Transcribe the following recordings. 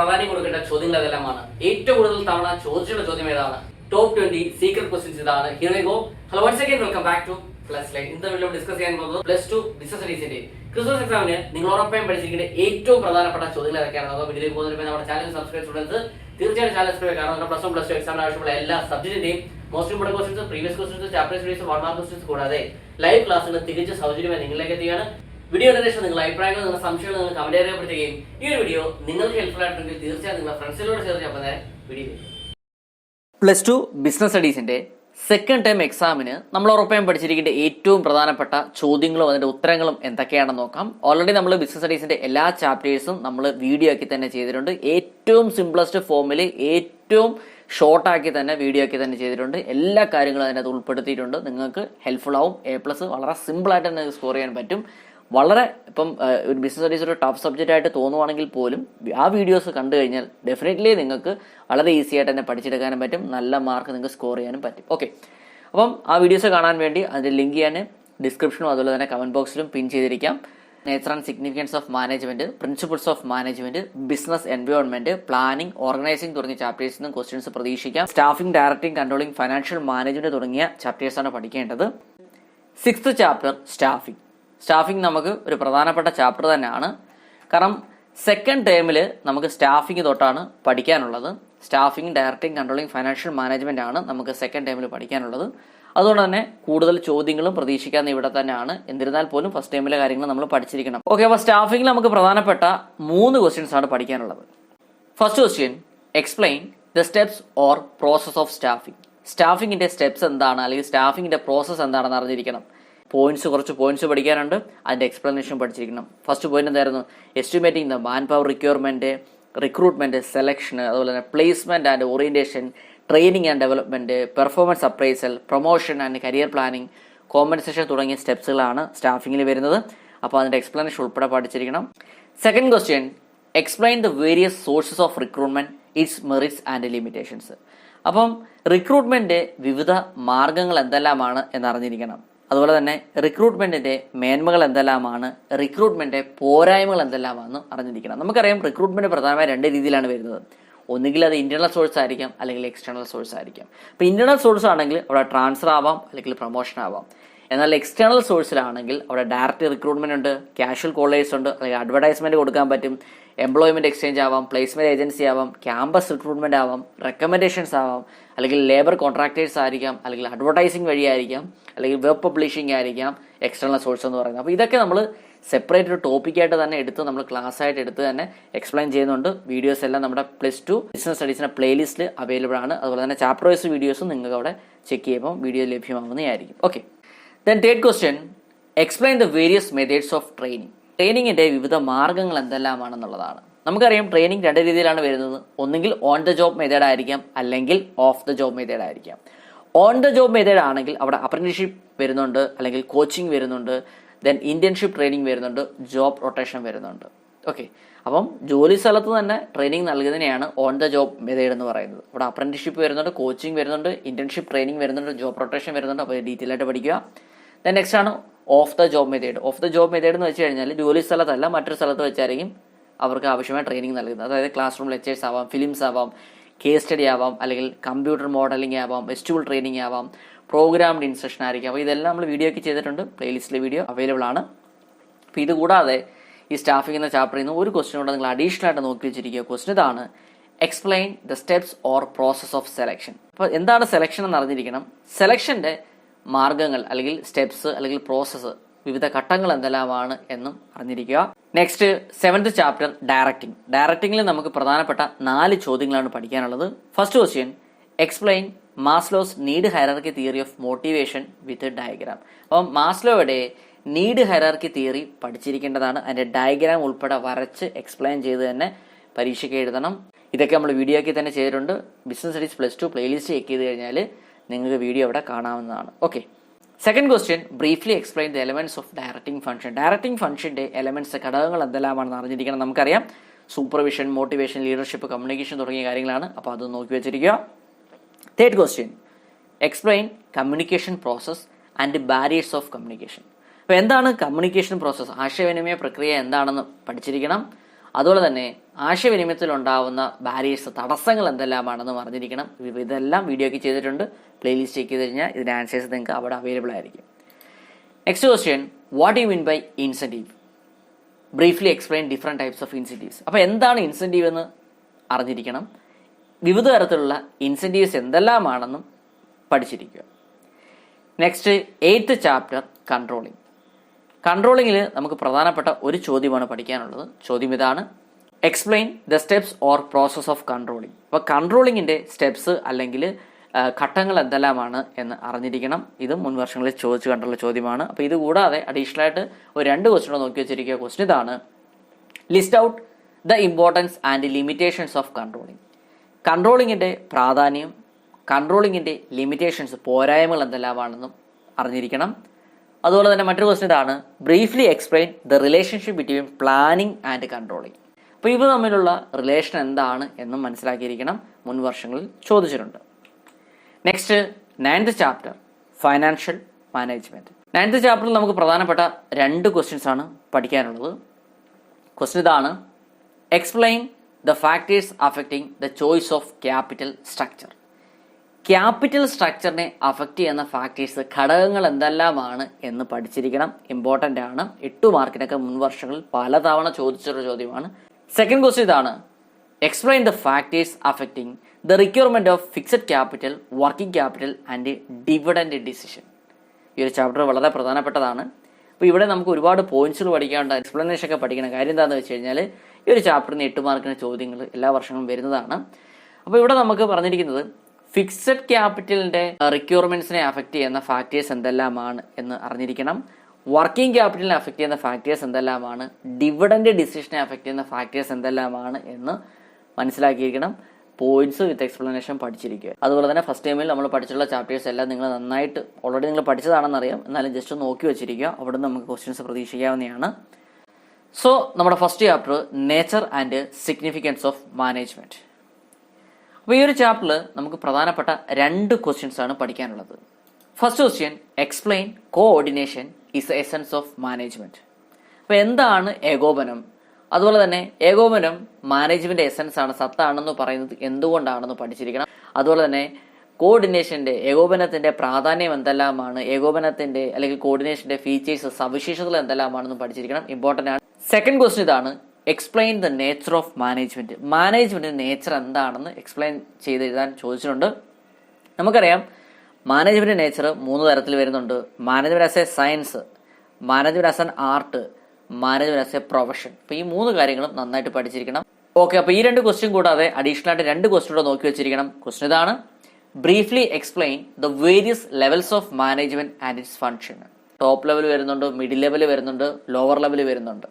പ്രാധാന്യം കൊടുക്കേണ്ട ചോദ്യങ്ങൾ ഏതെല്ലാമാണ്? ഏറ്റവും കൂടുതൽ തവണ ചോദിച്ചുള്ള ചോദ്യം ഏതാണ്? ടോപ്പ് 20 സീക്രട്ട് ക്വസ്റ്റ്യൻസ് ഇതാണ്. Here we go. Hello once again welcome back to plus line. ഇന്നത്തെ വീഡിയോ ഡിസ്കസ് ചെയ്യാൻ പോകുന്നത് +2 ബിസിനസ് സ്റ്റഡീസിന്റെ ക്രിസ്മസ് എക്സാമിന് നിങ്ങൾ ഉറപ്പായും പഠിച്ചിരിക്കേണ്ട ഏറ്റവും പ്രധാനപ്പെട്ട ചോദ്യങ്ങൾ ഏതൊക്കെയാണെന്നോ വീഡിയോയിൽ പോകുന്നതിന് നമ്മുടെ ചാനൽ സബ്സ്ക്രൈബ് സ്റ്റുഡൻസ് തീർച്ചയായും ചാനൽ സബ്സ്ക്രൈബ് കാരണം നമ്മുടെ +1 +2 എക്സാമിന് ആവശ്യമുള്ള എല്ലാ സബ്ജക്റ്റിന്റെയും most important questions, previous questions, chapter series, 1 mark questions കൂടാതെ ലൈവ് ക്ലാസ്സുകൾ തികച്ചും സൗജന്യമായി നിങ്ങളിലേക്ക് എത്തിയാണ്. വീഡിയോ ശേഷം നിങ്ങളുടെ അഭിപ്രായങ്ങൾ, നിങ്ങളുടെ സംശയങ്ങൾ നിങ്ങൾ കമന്റ് രേഖപ്പെടുത്തുകയും ഈ ഒരു വീഡിയോ നിങ്ങൾക്ക് ഹെൽപ്ഫുൾ ആയിട്ടുണ്ടെങ്കിൽ തീർച്ചയായും നിങ്ങളുടെ ഫ്രണ്ട്സിനോട് ഷെയർ ചെയ്യാൻ വീഡിയോ. +2 ബിസിനസ് സ്റ്റഡീസിന്റെ സെക്കൻഡ് ടൈം എക്സാമിന് നമ്മൾ ഉറപ്പായും പഠിച്ചിരിക്കേണ്ട ഏറ്റവും പ്രധാനപ്പെട്ട ചോദ്യങ്ങളും അതിന്റെ ഉത്തരങ്ങളും എന്തൊക്കെയാണെന്ന് നോക്കാം. ഓൾറെഡി നമ്മൾ ബിസിനസ് സ്റ്റഡീസിന്റെ എല്ലാ ചാപ്റ്റേഴ്സും നമ്മൾ വീഡിയോ ആക്കി തന്നെ ചെയ്തിട്ടുണ്ട്. ഏറ്റവും സിംപ്ലസ്റ്റ് ഫോമിൽ ഏറ്റവും ഷോർട്ട് ആക്കി തന്നെ വീഡിയോ ആക്കി തന്നെ ചെയ്തിട്ടുണ്ട്. എല്ലാ കാര്യങ്ങളും അതിനകത്ത് ഉൾപ്പെടുത്തിയിട്ടുണ്ട്. നിങ്ങൾക്ക് ഹെൽപ്ഫുൾ ആവും. A+ വളരെ സിമ്പിൾ ആയിട്ട് തന്നെ സ്കോർ ചെയ്യാൻ പറ്റും. വളരെ ഇപ്പം ഒരു ബിസിനസ് സ്റ്റഡീസ് ഒരു ടഫ് സബ്ജക്റ്റ് ആയിട്ട് തോന്നുവാണെങ്കിൽ പോലും ആ വീഡിയോസ് കണ്ടു കഴിഞ്ഞാൽ ഡെഫിനറ്റ്ലി നിങ്ങൾക്ക് വളരെ ഈസി ആയിട്ട് തന്നെ പഠിച്ചെടുക്കാനും പറ്റും. നല്ല മാർക്ക് നിങ്ങൾക്ക് സ്കോർ ചെയ്യാനും പറ്റും. ഓക്കെ, അപ്പം ആ വീഡിയോസ് കാണാൻ വേണ്ടി അതിന്റെ ലിങ്ക് ഞാൻ ഡിസ്ക്രിപ്ഷനും അതുപോലെ തന്നെ കമന്റ് ബോക്സിലും പിൻ ചെയ്തിരിക്കാം. Nature and significance of management, principles of management, business environment, planning, organising തുടങ്ങിയ ചാപ്റ്റേഴ്സിൽ നിന്നും ക്വസ്റ്റ്യൻസ് പ്രതീക്ഷിക്കാം. Staffing, directing, controlling, financial management തുടങ്ങിയ ചാപ്റ്റേഴ്സാണ് പഠിക്കേണ്ടത്. 6th chapter staffing. സ്റ്റാഫിംഗ് നമുക്ക് ഒരു പ്രധാനപ്പെട്ട ചാപ്റ്റർ തന്നെയാണ്. കാരണം സെക്കൻഡ് ടേമിൽ നമുക്ക് സ്റ്റാഫിംഗ് തൊട്ടാണ് പഠിക്കാനുള്ളത്. Staffing, directing, controlling, financial management ആണ് നമുക്ക് സെക്കൻഡ് ടേമിൽ പഠിക്കാനുള്ളത്. അതുകൊണ്ട് തന്നെ കൂടുതൽ ചോദ്യങ്ങളും പ്രതീക്ഷിക്കാവുന്ന ഇവിടെ തന്നെയാണ്. എന്നിരുന്നാൽ പോലും ഫസ്റ്റ് ടൈമിലെ കാര്യങ്ങൾ നമ്മൾ പഠിച്ചിരിക്കണം. ഓക്കെ, അപ്പോൾ സ്റ്റാഫിംഗിൽ നമുക്ക് പ്രധാനപ്പെട്ട 3 ക്വസ്റ്റ്യൻസ് ആണ് പഠിക്കാനുള്ളത്. First question, explain the steps or process of staffing. സ്റ്റാഫിംഗിന്റെ സ്റ്റെപ്സ് എന്താണ് അല്ലെങ്കിൽ സ്റ്റാഫിംഗിന്റെ പ്രോസസ് എന്താണെന്ന് അറിഞ്ഞിരിക്കണം. കുറച്ച് പോയിന്റ്സ് പഠിക്കാനുണ്ട്, അതിന്റെ എക്സ്പ്ലനേഷൻ പഠിച്ചിരിക്കണം. ഫസ്റ്റ് പോയിന്റ് എന്തായിരുന്നു? Estimating the man power requirement, recruitment, selection, അതുപോലെ തന്നെ placement and orientation, training and development, performance appraisal, promotion and career planning, compensation തുടങ്ങിയ സ്റ്റെപ്സുകളാണ് സ്റ്റാഫിംഗിൽ വരുന്നത്. അപ്പോൾ അതിന്റെ എക്സ്പ്ലനേഷൻ ഉൾപ്പെടെ പഠിച്ചിരിക്കണം. Second question, explain the various sources of recruitment, it's merits and limitations. അപ്പം recruitment വിവിധ മാർഗങ്ങൾ എന്തെല്ലാമാണ് എന്നറിഞ്ഞിരിക്കണം. അതുപോലെ തന്നെ റിക്രൂട്ട്മെന്റിന്റെ മേന്മകൾ എന്തെല്ലാമാണ്, റിക്രൂട്ട്മെന്റ് പോരായ്മകൾ എന്തെല്ലാമാണെന്ന് അറിഞ്ഞിരിക്കണം. നമുക്കറിയാം റിക്രൂട്ട്മെന്റ് പ്രധാനമായി 2 രീതിയിലാണ് വരുന്നത്. ഒന്നുകിൽ അത് ഇന്റേണൽ സോഴ്സ് ആയിരിക്കാം, അല്ലെങ്കിൽ എക്സ്റ്റേണൽ സോഴ്സ് ആയിരിക്കാം. ഇപ്പോൾ ഇന്റേണൽ സോഴ്സ് ആണെങ്കിൽ അവിടെ ട്രാൻസ്ഫർ ആവാം, അല്ലെങ്കിൽ പ്രൊമോഷൻ ആവാം. എന്നാൽ എക്സ്റ്റേണൽ സോഴ്സിലാണെങ്കിൽ അവിടെ ഡയറക്റ്റ് റിക്രൂട്ട്മെന്റ് ഉണ്ട്, കാഷ്വൽ കോളേഴ്സ് ഉണ്ട്, അല്ലെങ്കിൽ അഡ്വർടൈസ്മെന്റ് കൊടുക്കാൻ പറ്റും, എംപ്ലോയ്മെന്റ് എക്സ്ചേഞ്ച് ആവാം, പ്ലേസ്മെന്റ് ഏജൻസി ആവാം, ക്യാമ്പസ് റിക്രൂട്ട്മെന്റ് ആവാം, റെക്കമെൻഡേഷൻസ് ആവാം, അല്ലെങ്കിൽ ലേബർ കോൺട്രാക്ടേഴ്സ് ആയിരിക്കാം, അല്ലെങ്കിൽ അഡ്വർടൈസിംഗ് വഴിയായിരിക്കാം, അല്ലെങ്കിൽ വെബ് പബ്ലിഷിംഗ് ആയിരിക്കാം എക്സ്റ്റേണൽ സോഴ്സ് എന്ന് പറയുന്നത്. അപ്പോൾ ഇതൊക്കെ നമ്മൾ സെപ്പറേറ്റ് ഒരു ടോപ്പിക്കായിട്ട് തന്നെ എടുത്ത് നമ്മൾ ക്ലാസ് ആയിട്ട് എടുത്ത് തന്നെ എക്സ്പ്ലെയിൻ ചെയ്യുന്നുണ്ട്. വീഡിയോസ് എല്ലാം നമ്മുടെ +2 ബിസിനസ് സ്റ്റഡീസിന്റെ പ്ലേലിസ്റ്റിൽ അവൈലബിൾ ആണ്. അതുപോലെ തന്നെ ചാപ്റ്റർ വൈസ് വീഡിയോസും നിങ്ങൾക്ക് അവിടെ ചെക്ക് ചെയ്യുമ്പോൾ വീഡിയോ ലഭ്യമാകുന്നതായിരിക്കും. Okay, then third question, explain the various methods of training. ട്രെയിനിങ്ങിന്റെ വിവിധ മാർഗ്ഗങ്ങൾ എന്തെല്ലാമാണെന്നുള്ളതാണ്. നമുക്കറിയാം ട്രെയിനിങ് 2 രീതിയിലാണ് വരുന്നത്. ഒന്നുകിൽ ഓൺ ദ ജോബ് മെത്തേഡ് ആയിരിക്കാം, അല്ലെങ്കിൽ ഓഫ് ദ ജോബ് മെത്തേഡ് ആയിരിക്കാം. ഓൺ ദ ജോബ് മെത്തേഡ് ആണെങ്കിൽ അവിടെ അപ്രന്റീസ്ഷിപ്പ് വരുന്നുണ്ട്, അല്ലെങ്കിൽ കോച്ചിങ് വരുന്നുണ്ട്, ദെൻ ഇന്റേൺഷിപ്പ് ട്രെയിനിങ് വരുന്നുണ്ട്, ജോബ് റൊട്ടേഷൻ വരുന്നുണ്ട്. ഓക്കെ, അപ്പം ജോലി സ്ഥലത്ത് തന്നെ ട്രെയിനിങ് നൽകുന്നതിനെയാണ് ഓൺ ദ ജോബ് മെത്തേഡ് എന്ന് പറയുന്നത്. അവിടെ അപ്രന്റീസ്ഷിപ്പ് വരുന്നുണ്ട്, കോച്ചിങ് വരുന്നുണ്ട്, ഇന്റേൺഷിപ്പ് ട്രെയിനിങ് വരുന്നുണ്ട്, ജോബ് റൊട്ടേഷൻ വരുന്നുണ്ട്. അപ്പോൾ ഡീറ്റെയിൽ ആയിട്ട് പഠിക്കുക. ദെൻ നെക്സ്റ്റ് ആണ് off the job method. Off the job method എന്ന് വെച്ച് കഴിഞ്ഞാൽ ജോലി സ്ഥലത്തല്ല മറ്റൊരു സ്ഥലത്ത് വെച്ചായിരിക്കും അവർക്ക് ആവശ്യമായ ട്രെയിനിങ് നൽകുന്നത്. അതായത് ക്ലാസ് റൂം ലെക്ചേഴ്സ് ആവാം, ഫിലിംസ് ആവാം, കേസ് സ്റ്റഡി ആവാം, അല്ലെങ്കിൽ കമ്പ്യൂട്ടർ മോഡലിംഗ് ആവാം, വെസ്റ്റ്യൂൾ ട്രെയിനിങ് ആവാം, പ്രോഗ്രാംഡ് ഇൻസ്ട്രക്ഷൻ ആയിരിക്കും. അപ്പോൾ ഇതെല്ലാം നമ്മൾ വീഡിയോ ഒക്കെ ചെയ്തിട്ടുണ്ട്. പ്ലേലിസ്റ്റിലെ വീഡിയോ അവൈലബിൾ ആണ്. അപ്പോൾ ഇത് കൂടാതെ ഈ സ്റ്റാഫിംഗ് എന്ന ചാപ്റ്ററിൽ നിന്ന് ഒരു ക്വസ്റ്റ്യൻ കൂടെ നിങ്ങൾ അഡീഷണൽ ആയിട്ട് നോക്കി വെച്ചിരിക്കുക. ക്വസ്റ്റ്യൻ ഇതാണ്, explain the steps or process of selection. അപ്പോൾ എന്താണ് സെലക്ഷൻ എന്ന് അറിഞ്ഞിരിക്കണം. സെലക്ഷന്റെ മാർഗങ്ങൾ അല്ലെങ്കിൽ സ്റ്റെപ്സ് അല്ലെങ്കിൽ പ്രോസസ്സ്, വിവിധ ഘട്ടങ്ങൾ എന്തെല്ലാമാണ് എന്നും അറിഞ്ഞിരിക്കുക. Next 7th chapter directing. ഡയറക്ടിംഗിൽ നമുക്ക് പ്രധാനപ്പെട്ട 4 ചോദ്യങ്ങളാണ് പഠിക്കാനുള്ളത്. First question, explain Maslow's need hierarchy theory of motivation with diagram. അപ്പം മാസ്ലോയുടെ നീഡ് ഹൈറാർക്കി തിയറി പഠിച്ചിരിക്കേണ്ടതാണ്. അതിന്റെ ഡയഗ്രാം ഉൾപ്പെടെ വരച്ച് എക്സ്പ്ലെയിൻ ചെയ്ത് തന്നെ പരീക്ഷയ്ക്ക് എഴുതണം. ഇതൊക്കെ നമ്മൾ വീഡിയോ ആക്കി തന്നെ ചെയ്തിട്ടുണ്ട്. ബിസിനസ് സ്റ്റഡീസ് +2 പ്ലേലിസ്റ്റ് ചെക്ക് ചെയ്ത് കഴിഞ്ഞാൽ നിങ്ങൾക്ക് വീഡിയോ അവിടെ കാണാവുന്നതാണ്. Okay, second question, briefly explain the elements of directing function. Directing ഫംഗ്ഷന്റെ എലമെന്റ്സ്, ഘടകങ്ങൾ എന്തെല്ലാമാണെന്ന് അറിഞ്ഞിരിക്കണം. നമുക്കറിയാം സൂപ്പർവിഷൻ, മോട്ടിവേഷൻ, ലീഡർഷിപ്പ്, കമ്മ്യൂണിക്കേഷൻ തുടങ്ങിയ കാര്യങ്ങളാണ്. അപ്പോൾ അത് നോക്കി വെച്ചിരിക്കുക. Third question, explain communication process and barriers of communication. അപ്പോൾ എന്താണ് കമ്മ്യൂണിക്കേഷൻ പ്രോസസ്, ആശയവിനിമയ പ്രക്രിയ എന്താണെന്ന് പഠിച്ചിരിക്കണം. അതുപോലെ തന്നെ ആശയവിനിമയത്തിലുണ്ടാവുന്ന ബാരിയേഴ്സ്, തടസ്സങ്ങൾ എന്തെല്ലാമാണെന്ന് അറിഞ്ഞിരിക്കണം. ഇതെല്ലാം വീഡിയോയ്ക്ക് ചെയ്തിട്ടുണ്ട്. പ്ലേലിസ്റ്റ് ചെക്ക് ചെയ്ത് കഴിഞ്ഞാൽ ഇതിൻ്റെ ആൻസേഴ്സ് നിങ്ങൾക്ക് അവിടെ അവൈലബിൾ ആയിരിക്കും. Next question, what you mean by incentive? Briefly explain different types of incentives. അപ്പോൾ എന്താണ് ഇൻസെൻറ്റീവ് എന്ന് അറിഞ്ഞിരിക്കണം. വിവിധ തരത്തിലുള്ള ഇൻസെൻറ്റീവ്സ് എന്തെല്ലാമാണെന്നും പഠിച്ചിരിക്കുക. Next 8th chapter, controlling. കൺട്രോളിങ്ങിൽ നമുക്ക് പ്രധാനപ്പെട്ട ഒരു ചോദ്യമാണ് പഠിക്കാനുള്ളത്. ചോദ്യം ഇതാണ്, explain the steps or process of controlling. അപ്പോൾ കൺട്രോളിങ്ങിൻ്റെ സ്റ്റെപ്സ് അല്ലെങ്കിൽ ഘട്ടങ്ങൾ എന്തെല്ലാമാണ് എന്ന് അറിഞ്ഞിരിക്കണം. ഇതും മുൻ വർഷങ്ങളിൽ ചോദിച്ചു കണ്ടുള്ള ചോദ്യമാണ്. അപ്പോൾ ഇത് കൂടാതെ അഡീഷണൽ ആയിട്ട് ഒരു 2 ക്വസ്റ്റ്യൻ നോക്കി വെച്ചിരിക്കുക. ക്വസ്റ്റ്യൻ ഇതാണ്, list out the importance and limitations of controlling. കൺട്രോളിങ്ങിൻ്റെ പ്രാധാന്യം, കൺട്രോളിങ്ങിൻ്റെ ലിമിറ്റേഷൻസ്, പോരായ്മകൾ എന്തെല്ലാമാണെന്നും അറിഞ്ഞിരിക്കണം. അതുപോലെ തന്നെ മറ്റൊരു ക്വസ്റ്റ്യൻ ഇതാണ്, briefly explain the relationship between planning and controlling. അപ്പോൾ ഇവ തമ്മിലുള്ള റിലേഷൻ എന്താണ് എന്നും മനസ്സിലാക്കിയിരിക്കണം. മുൻ വർഷങ്ങളിൽ ചോദിച്ചിട്ടുണ്ട്. Next 9th chapter, financial management. 9th ചാപ്റ്ററിൽ നമുക്ക് പ്രധാനപ്പെട്ട 2 ക്വസ്റ്റ്യൻസ് ആണ് പഠിക്കാനുള്ളത്. ക്വസ്റ്റ്യൻ ഇതാണ്, explain the factors affecting the choice of capital structure. Capital സ്ട്രക്ചറിനെ അഫക്റ്റ് ചെയ്യുന്ന ഫാക്ടേഴ്സ്, ഘടകങ്ങൾ എന്തെല്ലാമാണ് എന്ന് പഠിച്ചിരിക്കണം. ഇമ്പോർട്ടൻ്റ് ആണ്. 8 മാർക്കിനൊക്കെ മുൻ വർഷങ്ങളിൽ പലതവണ ചോദിച്ചൊരു ചോദ്യമാണ്. സെക്കൻഡ് ക്വസ്റ്റ്യൻ ഇതാണ്, explain the factors affecting the requirement of fixed capital, working capital and dividend decision. ഈ ഒരു ചാപ്റ്റർ വളരെ പ്രധാനപ്പെട്ടതാണ്. അപ്പോൾ ഇവിടെ നമുക്ക് ഒരുപാട് പോയിന്റ്സുകൾ പഠിക്കാനുണ്ട്, എക്സ്പ്ലനേഷൻ ഒക്കെ പഠിക്കണം. കാര്യം എന്താണെന്ന് വെച്ച് കഴിഞ്ഞാൽ ഈ ഒരു ചാപ്റ്ററിന് 8 മാർക്കിന് ചോദ്യങ്ങൾ എല്ലാ വർഷങ്ങളും വരുന്നതാണ്. അപ്പോൾ ഇവിടെ നമുക്ക് പറഞ്ഞിരിക്കുന്നത് ഫിക്സഡ് ക്യാപിറ്റലിൻ്റെ റിക്വയർമെൻറ്റ്സിനെ അഫക്റ്റ് ചെയ്യുന്ന ഫാക്ടേഴ്സ് എന്തെല്ലാമാണ് എന്ന് അറിഞ്ഞിരിക്കണം. വർക്കിംഗ് ക്യാപിറ്റലിനെ അഫക്റ്റ് ചെയ്യുന്ന ഫാക്ടേഴ്സ് എന്തെല്ലാമാണ്, ഡിവിഡൻഡ് ഡിസിഷനെ അഫക്റ്റ് ചെയ്യുന്ന ഫാക്ടേഴ്സ് എന്തെല്ലാമാണ് എന്ന് മനസ്സിലാക്കിയിരിക്കണം. പോയിന്റ്സ് വിത്ത് എക്സ്പ്ലനേഷൻ പഠിച്ചിരിക്കുക. അതുപോലെ തന്നെ ഫസ്റ്റ് ടൈമിൽ നമ്മൾ പഠിച്ചിട്ടുള്ള ചാപ്റ്റേഴ്സ് എല്ലാം നിങ്ങൾ നന്നായിട്ട് ഓൾറെഡി നിങ്ങൾ പഠിച്ചതാണെന്നറിയാം, എന്നാലും ജസ്റ്റ് നോക്കി വെച്ചിരിക്കുക. അവിടെ നിന്ന് നമുക്ക് ക്വസ്റ്റ്യൻസ് പ്രതീക്ഷിക്കാവുന്നതാണ്. സോ നമ്മുടെ first chapter, nature and significance of management. അപ്പോൾ ഈ ഒരു ചാപ്റ്ററിൽ നമുക്ക് പ്രധാനപ്പെട്ട 2 ക്വസ്റ്റ്യൻസ് ആണ് പഠിക്കാനുള്ളത്. First question, explain coordination is the essence of management. അപ്പോൾ എന്താണ് ഏകോപനം, അതുപോലെ തന്നെ ഏകോപനം മാനേജ്മെൻറ്റ് എസൻസ് ആണ്, സത്താണെന്ന് പറയുന്നത് എന്തുകൊണ്ടാണെന്ന് പഠിച്ചിരിക്കണം. അതുപോലെ തന്നെ കോർഡിനേഷൻ്റെ, ഏകോപനത്തിൻ്റെ പ്രാധാന്യം എന്തെല്ലാമാണ്, ഏകോപനത്തിൻ്റെ അല്ലെങ്കിൽ കോർഡിനേഷൻ്റെ ഫീച്ചേഴ്സ്, സവിശേഷതകൾ എന്തെല്ലാമാണെന്ന് പഠിച്ചിരിക്കണം. ഇമ്പോർട്ടൻ്റ് ആണ്. സെക്കൻഡ് ക്വസ്റ്റ്യൻ ഇതാണ്, explain the nature of management. മാനേജ്മെൻറ്റിൻ്റെ നേച്ചർ എന്താണെന്ന് എക്സ്പ്ലെയിൻ ചെയ്ത് എഴുതാൻ ചോദിച്ചിട്ടുണ്ട്. നമുക്കറിയാം മാനേജ്മെൻറ്റ് നേച്ചർ 3 തരത്തിൽ വരുന്നുണ്ട്. Management as a science, management as an art, management as a profession. അപ്പോൾ ഈ 3 കാര്യങ്ങളും നന്നായിട്ട് പഠിച്ചിരിക്കണം. ഓക്കെ, അപ്പോൾ ഈ 2 ക്വസ്റ്റ്യൻ കൂടാതെ അഡീഷണൽ ആയിട്ട് 2 ക്വസ്റ്റ്യൻ കൂടെ നോക്കി വെച്ചിരിക്കണം. ക്വസ്റ്റ്യൻ ഇതാണ്, briefly explain the various levels of management and it's function. Top level വരുന്നുണ്ട്, മിഡിൽ ലെവൽ വരുന്നുണ്ട്, ലോവർ ലെവൽ വരുന്നുണ്ട്.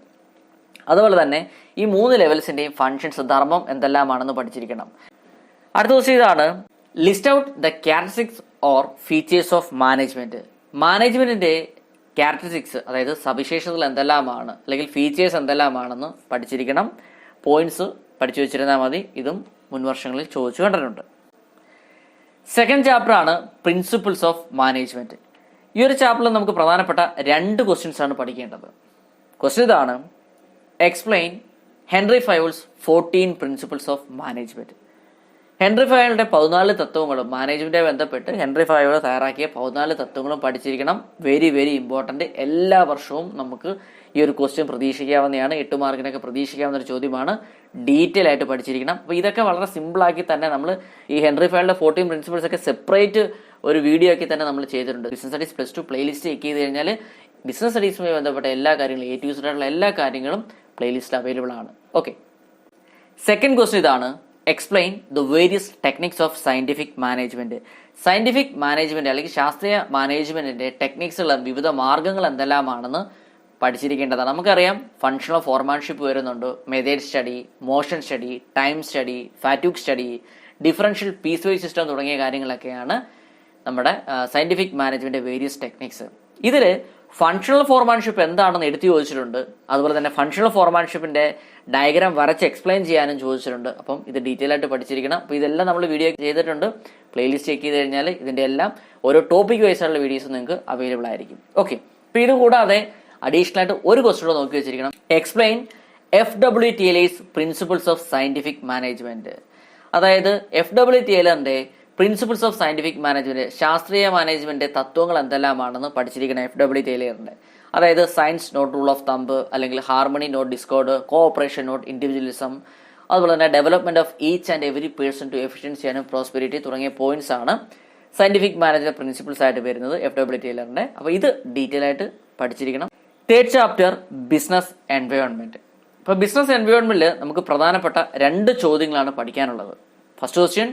അതുപോലെ തന്നെ ഈ 3 ലെവൽസിൻ്റെയും ഫങ്ഷൻസ്, ധർമ്മം എന്തെല്ലാമാണെന്ന് പഠിച്ചിരിക്കണം. അടുത്ത ക്വസ്റ്റ്യൻ ഇതാണ്, list out the characteristics or features of management. മാനേജ്മെൻറ്റിൻ്റെ ക്യാരക്ടറിസ്റ്റിക്സ്, അതായത് സവിശേഷതകൾ എന്തെല്ലാമാണ് അല്ലെങ്കിൽ ഫീച്ചേഴ്സ് എന്തെല്ലാമാണെന്ന് പഠിച്ചിരിക്കണം. പോയിന്റ്സ് പഠിച്ചു വെച്ചിരുന്നാൽ മതി. ഇതും മുൻ വർഷങ്ങളിൽ ചോദിച്ചു കണ്ടിട്ടുണ്ട്. സെക്കൻഡ് ചാപ്റ്റർ ആണ് പ്രിൻസിപ്പിൾസ് ഓഫ് മാനേജ്മെൻറ്റ്. ഈ ഒരു ചാപ്റ്ററിൽ നമുക്ക് പ്രധാനപ്പെട്ട 2 ക്വസ്റ്റ്യൻസ് ആണ് പഠിക്കേണ്ടത്. ക്വസ്റ്റ്യൻ ഇതാണ്, explain Henry Fayol's 14 principles of management. Henry ഫയോളിൻ്റെ 14 തത്വങ്ങളും മാനേജ്മെൻറ്റുമായി ബന്ധപ്പെട്ട് ഹെൻറി ഫയോൾ തയ്യാറാക്കിയ 14 തത്വങ്ങളും പഠിച്ചിരിക്കണം. Very very important. എല്ലാ വർഷവും നമുക്ക് ഈ ഒരു ക്വസ്റ്റ്യൻ പ്രതീക്ഷിക്കാവുന്നതാണ്. 8 മാർക്കിനൊക്കെ പ്രതീക്ഷിക്കാവുന്ന ഒരു ചോദ്യമാണ്. ഡീറ്റെയിൽ ആയിട്ട് പഠിച്ചിരിക്കണം. അപ്പോൾ ഇതൊക്കെ വളരെ സിമ്പിളാക്കി തന്നെ നമ്മൾ ഈ ഹെൻറി ഫയോളിൻ്റെ 14 പ്രിൻസിപ്പിൾസ് ഒക്കെ സെപ്പറേറ്റ് ഒരു വീഡിയോ ആക്കി തന്നെ നമ്മൾ ചെയ്തിട്ടുണ്ട്. ബിസിനസ് സ്റ്റഡീസ് +2 പ്ലേലിസ്റ്റ് ചെക്ക് ചെയ്ത് കഴിഞ്ഞാൽ ബിസിനസ് സ്റ്റഡീസുമായി ബന്ധപ്പെട്ട എല്ലാ കാര്യങ്ങളും, A to Z ആയിട്ടുള്ള എല്ലാ കാര്യങ്ങളും പ്ലേലിസ്റ്റ് അവൈലബിൾ ആണ്. ഓക്കെ, സെക്കൻഡ് ക്വസ്റ്റ്യൻ ഇതാണ്, explain the various techniques of scientific management. Scientific management അല്ലെങ്കിൽ ശാസ്ത്രീയ മാനേജ്മെൻറ്റിൻ്റെ ടെക്നിക്സുകൾ, വിവിധ മാർഗ്ഗങ്ങൾ എന്തെല്ലാമാണെന്ന് പഠിച്ചിരിക്കേണ്ടതാണ്. നമുക്കറിയാം ഫങ്ഷണൽ ഫോർമാൻഷിപ്പ് വരുന്നുണ്ട്, method study, motion study, time study, fatigue study, differential piece wise system തുടങ്ങിയ കാര്യങ്ങളൊക്കെയാണ് നമ്മുടെ സയൻറ്റിഫിക് മാനേജ്മെൻറ്റ് വേരിയസ് ടെക്നിക്സ്. ഇതിൽ ഫങ്ഷണൽ ഫോർമാൻഷിപ്പ് എന്താണെന്ന് എടുത്തു ചോദിച്ചിട്ടുണ്ട്. അതുപോലെ തന്നെ ഫങ്ഷണൽ ഫോർമാൻഷിപ്പിൻ്റെ ഡയഗ്രാം വരച്ച് എക്സ്പ്ലെയിൻ ചെയ്യാനും ചോദിച്ചിട്ടുണ്ട്. അപ്പം ഇത് ഡീറ്റെയിൽ ആയിട്ട് പഠിച്ചിരിക്കണം. അപ്പോൾ ഇതെല്ലാം നമ്മൾ വീഡിയോ ചെയ്തിട്ടുണ്ട്. പ്ലേലിസ്റ്റ് ചെക്ക് ചെയ്ത് കഴിഞ്ഞാൽ ഇതിൻ്റെ എല്ലാം ഓരോ ടോപ്പിക് വൈസായിട്ടുള്ള വീഡിയോസ് നിങ്ങൾക്ക് അവൈലബിൾ ആയിരിക്കും. ഓക്കെ, അപ്പോൾ ഇത് കൂടാതെ അഡീഷണൽ ആയിട്ട് ഒരു ക്വസ്റ്റ്യൻ നോക്കി വെച്ചിരിക്കണം. Explain FWTLA's principles of scientific management. അതായത് FWTLന്റെ പ്രിൻസിപ്പിൾസ് ഓഫ് സയന്റിഫിക് മാനേജ്മെന്റ്, ശാസ്ത്രീയ മാനേജ്മെന്റ് തത്വങ്ങൾ എന്തെല്ലാമാണെന്ന് പഠിച്ചിരിക്കണം FWTLന്റെ. അതായത് science not rule of thumb, അല്ലെങ്കിൽ harmony not discord, cooperation not individualism, അതുപോലെ തന്നെ development of each and every person to efficiency and prosperity തുടങ്ങിയ പോയിന്റ്സ് ആണ് സയന്റിഫിക് മാനേജ്മെന്റ് പ്രിൻസിപ്പിൾസ് ആയിട്ട് വരുന്നത് FWTLന്റെ. അപ്പോൾ ഇത് ഡീറ്റെയിൽ ആയിട്ട് പഠിച്ചിരിക്കണം. Third chapter business environment. ഇപ്പോൾ ബിസിനസ് എൻവയോൺമെന്റിൽ നമുക്ക് പ്രധാനപ്പെട്ട 2 ചോദ്യങ്ങളാണ് പഠിക്കാനുള്ളത്. First question,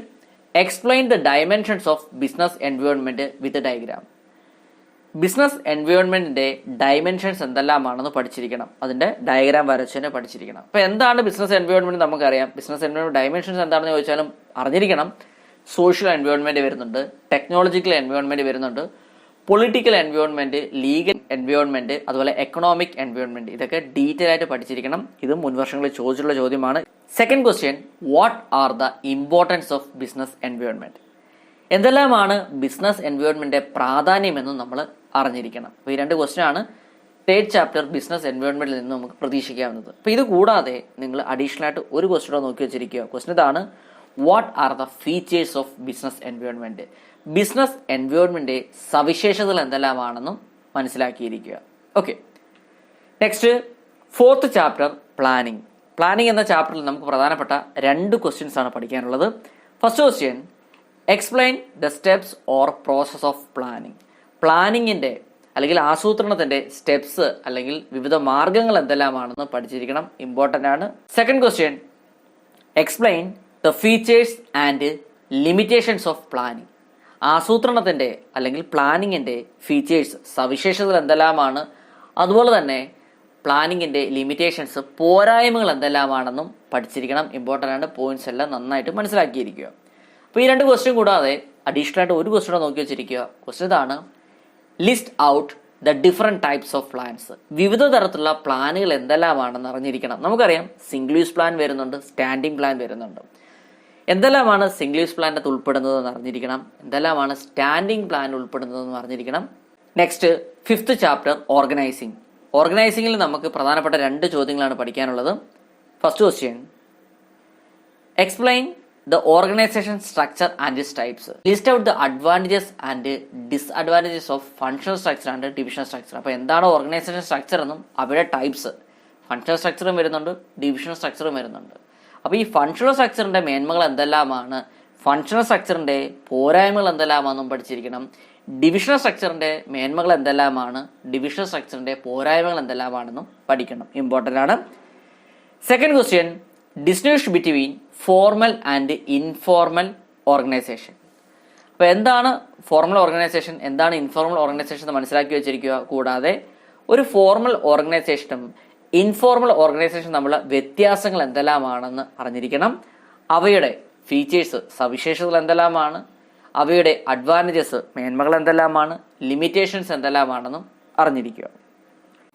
explain the dimensions of business environment with diagram. Business എൻവയോൺമെന്റിന്റെ ഡയമെൻഷൻസ് എന്തെല്ലാമാണെന്ന് പഠിച്ചിരിക്കണം, അതിന്റെ ഡയഗ്രാം വരച്ച് തന്നെ പഠിച്ചിരിക്കണം. അപ്പോൾ എന്താണ് ബിസിനസ് എൻവയോൺമെന്റ് നമുക്കറിയാം. ബിസിനസ് എൻവയോൺമെന്റ് ഡയമെൻഷൻസ് എന്താണെന്ന് ചോദിച്ചാലും അറിഞ്ഞിരിക്കണം. സോഷ്യൽ എൻവയോൺമെന്റ് വരുന്നുണ്ട്, ടെക്നോളജിക്കൽ എൻവയോൺമെന്റ് വരുന്നുണ്ട്, പൊളിറ്റിക്കൽ എൻവയോൺമെന്റ്, ലീഗൽ എൻവയോൺമെന്റ്, അതുപോലെ എക്കണോമിക് എൻവയോൺമെന്റ്. ഇതൊക്കെ ഡീറ്റെയിൽ ആയിട്ട് പഠിച്ചിരിക്കണം. ഇത് മുൻവർഷങ്ങളിൽ ചോദിച്ചിട്ടുള്ള ചോദ്യമാണ്. Second question, what are the importance of business environment. എന്തെല്ലാമാണ് ബിസിനസ് എൻവയോൺമെന്റിന്റെ പ്രാധാന്യമെന്നും നമ്മൾ അറിഞ്ഞിരിക്കണം. അപ്പോൾ ഈ 2 ക്വസ്റ്റ്യൻ ആണ് തേർഡ് ചാപ്റ്റർ ബിസിനസ് എൻവയോൺമെന്റിൽ നിന്ന് നമുക്ക് പ്രതീക്ഷിക്കാവുന്നത്. അപ്പോൾ ഇത് കൂടാതെ നിങ്ങൾ അഡീഷണൽ ആയിട്ട് ഒരു ക്വസ്റ്റ്യൻ നോക്കി വെച്ചിരിക്കുക. ക്വസ്റ്റ്യൻ ഇതാണ്, what are the features of business environment. Business environment സവിശേഷതകൾ എന്തെല്ലാമാണെന്നും മനസ്സിലാക്കിയിരിക്കുക. Okay, next fourth chapter planning. Planning എന്ന ചാപ്റ്ററിൽ നമുക്ക് പ്രധാനപ്പെട്ട 2 ക്വസ്റ്റ്യൻസ് ആണ് പഠിക്കാനുള്ളത്. First question, explain the steps or process of planning. പ്ലാനിങ്ങിന്റെ അല്ലെങ്കിൽ ആസൂത്രണത്തിന്റെ സ്റ്റെപ്സ് അല്ലെങ്കിൽ വിവിധ മാർഗങ്ങൾ എന്തെല്ലാമാണെന്ന് പഠിച്ചിരിക്കണം, ഇമ്പോർട്ടൻ്റ് ആണ്. Second question, explain the features and limitations of planning. ആസൂത്രണത്തിന്റെ അല്ലെങ്കിൽ പ്ലാനിങ്ങിന്റെ ഫീച്ചേഴ്സ്, സവിശേഷതകൾ എന്തെല്ലാമാണ്, അതുപോലെ തന്നെ പ്ലാനിങ്ങിന്റെ ലിമിറ്റേഷൻസ്, പോരായ്മകൾ എന്തെല്ലാമാണെന്നും പഠിച്ചിരിക്കണം, ഇമ്പോർട്ടൻ്റ് ആണ്. പോയിന്റ്സ് എല്ലാം നന്നായിട്ട് മനസ്സിലാക്കിയിരിക്കുക. അപ്പോൾ ഈ 2 ക്വസ്റ്റ്യൻ കൂടാതെ അഡീഷണൽ ആയിട്ട് ഒരു ക്വസ്റ്റ്യൻ നോക്കി വെച്ചിരിക്കുക. ക്വസ്റ്റ്യൻ ഇതാണ്, list out the different types of plans. വിവിധ തരത്തിലുള്ള പ്ലാനുകൾ എന്തെല്ലാമാണെന്ന് അറിഞ്ഞിരിക്കണം. നമുക്കറിയാം സിംഗിൾ യൂസ് പ്ലാൻ വരുന്നുണ്ട്, സ്റ്റാൻഡിംഗ് പ്ലാൻ വരുന്നുണ്ട്. എന്തെല്ലാമാണ് സിംഗിൾ യൂസ് പ്ലാനിനകത്ത് ഉൾപ്പെടുന്നതെന്ന് അറിഞ്ഞിരിക്കണം, എന്തെല്ലാമാണ് സ്റ്റാൻഡിംഗ് പ്ലാൻ ഉൾപ്പെടുന്നതെന്ന് അറിഞ്ഞിരിക്കണം. Next fifth chapter organising. ഓർഗനൈസിംഗിൽ നമുക്ക് പ്രധാനപ്പെട്ട 2 ചോദ്യങ്ങളാണ് പഠിക്കാനുള്ളത്. First question, explain the organisation structure and its types. List out the advantages and disadvantages of functional structure and divisional structure. അപ്പോൾ എന്താണ് ഓർഗനൈസേഷൻ സ്ട്രക്ചർ എന്നും അവയുടെ ടൈപ്സ്, ഫങ്ഷണൽ സ്ട്രക്ചറും വരുന്നുണ്ട്, ഡിവിഷണൽ സ്ട്രക്ചറും വരുന്നുണ്ട്. അപ്പോൾ ഈ ഫങ്ഷണൽ സ്ട്രക്ചറിന്റെ മേന്മകൾ എന്തെല്ലാമാണ്, ഫങ്ഷണൽ സ്ട്രക്ചറിന്റെ പോരായ്മകൾ എന്തെല്ലാമാണെന്നും പഠിച്ചിരിക്കണം. ഡിവിഷണൽ സ്ട്രക്ചറിന്റെ മേന്മകൾ എന്തെല്ലാമാണ്, ഡിവിഷണൽ സ്ട്രക്ചറിന്റെ പോരായ്മകൾ എന്തെല്ലാമാണെന്നും പഠിക്കണം, ഇമ്പോർട്ടൻ്റ് ആണ്. Second question, distinguish between formal and informal organisation. അപ്പോൾ എന്താണ് ഫോർമൽ ഓർഗനൈസേഷൻ, എന്താണ് ഇൻഫോർമൽ ഓർഗനൈസേഷൻ എന്ന് മനസ്സിലാക്കി വെച്ചിരിക്കുക. കൂടാതെ ഒരു ഫോർമൽ ഓർഗനൈസേഷനും ഇൻഫോർമൽ ഓർഗനൈസേഷൻ തമ്മിലുള്ള വ്യത്യാസങ്ങൾ എന്തെല്ലാമാണെന്ന് അറിഞ്ഞിരിക്കണം. അവയുടെ ഫീച്ചേഴ്സ്, സവിശേഷതകൾ എന്തെല്ലാമാണ്, അവയുടെ അഡ്വാൻറ്റേജസ്, മേന്മകൾ എന്തെല്ലാമാണ്, ലിമിറ്റേഷൻസ് എന്തെല്ലാമാണെന്നും അറിഞ്ഞിരിക്കുക.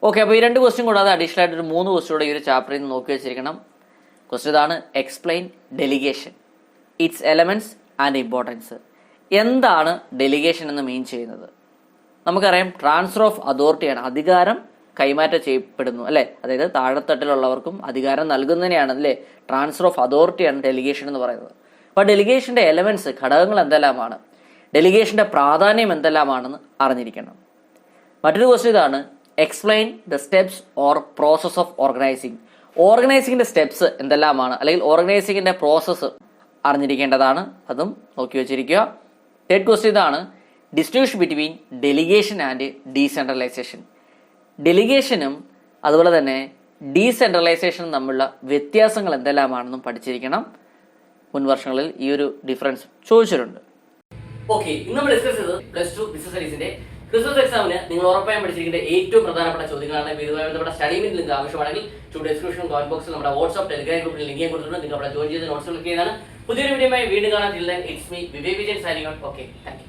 ഓക്കെ, അപ്പോൾ ഈ 2 ക്വസ്റ്റ്യൻ കൂടാതെ അഡീഷണൽ ആയിട്ട് ഒരു 3 ക്വസ്റ്റ്യൻ കൂടെ ഈ ഒരു ചാപ്റ്ററിൽ നിന്ന് നോക്കി വെച്ചിരിക്കണം. ക്വസ്റ്റ്യൻ ഇതാണ്, explain delegation, it's elements and importance. എന്താണ് ഡെലിഗേഷൻ എന്ന് മീൻ ചെയ്യുന്നത്? നമുക്കറിയാം ട്രാൻസ്ഫർ ഓഫ് അതോറിറ്റിയാണ്, അധികാരം കൈമാറ്റം ചെയ്യപ്പെടുന്നു അല്ലേ. അതായത് താഴെത്തട്ടിലുള്ളവർക്കും അധികാരം നൽകുന്നതിനെയാണ് അല്ലേ ട്രാൻസ്ഫർ ഓഫ് അതോറിറ്റിയാണ് ഡെലിഗേഷൻ എന്ന് പറയുന്നത്. അപ്പോൾ ഡെലിഗേഷന്റെ എലമെന്റ്സ്, ഘടകങ്ങൾ എന്തെല്ലാമാണ്, ഡെലിഗേഷന്റെ പ്രാധാന്യം എന്തെല്ലാമാണെന്ന് അറിഞ്ഞിരിക്കണം. മറ്റൊരു ക്വസ്റ്റ്യൻ ഇതാണ്, explain the steps or process of organising. ഓർഗനൈസിംഗിന്റെ സ്റ്റെപ്സ് എന്തെല്ലാമാണ്, അല്ലെങ്കിൽ ഓർഗനൈസിംഗിന്റെ പ്രോസസ്സ് അറിഞ്ഞിരിക്കേണ്ടതാണ്, അതും നോക്കി വെച്ചിരിക്കുക. തേർഡ് ക്വസ്റ്റ്യൻ ഇതാണ്, distinguish between delegation and decentralisation. ഡെലിഗേഷനും അതുപോലെ തന്നെ ഡീസെൻട്രലൈസേഷനും തമ്മിലുള്ള വ്യത്യാസങ്ങൾ എന്തെല്ലാമാണെന്നും പഠിച്ചിരിക്കണം. മുൻ വർഷങ്ങളിൽ ഈ ഒരു ഡിഫറൻസ് ചോദിച്ചിട്ടുണ്ട്. ഓക്കെ, ഇന്ന് നമ്മൾ ഡിസ്കസ് ചെയ്തത് +2 ബിസിനസ് സ്റ്റഡീസിന്റെ ക്രിസ്മസ് എക്സാമിന് നിങ്ങൾ ഉറപ്പായും പഠിച്ചിരിക്കേണ്ട ഏറ്റവും പ്രധാനപ്പെട്ട ചോദ്യങ്ങളാണ്. ഇതുമായി ബന്ധപ്പെട്ട സ്റ്റഡി മെറ്റീരിയൽ ലിങ്ക് ആവശ്യമാണെങ്കിൽ ഡിസ്ക്രിപ്ഷൻ കമന്റ് ബോക്സിൽ നമ്മുടെ വാട്സ്ആപ്പ് ടെലിഗ്രാം ഗ്രൂപ്പിൽ ലിങ്ക് കൊടുത്തിട്ടുണ്ട്. നിങ്ങൾ അവിടെ ജോയിൻ ചെയ്ത് നോട്ട്സ് ക്ലിക്ക് ചെയ്താണ്. പുതിയൊരു വീഡിയോയുമായി വീണ്ടും കാണാൻ. It's me Vivek Vijayan signing out. Okay, thank you.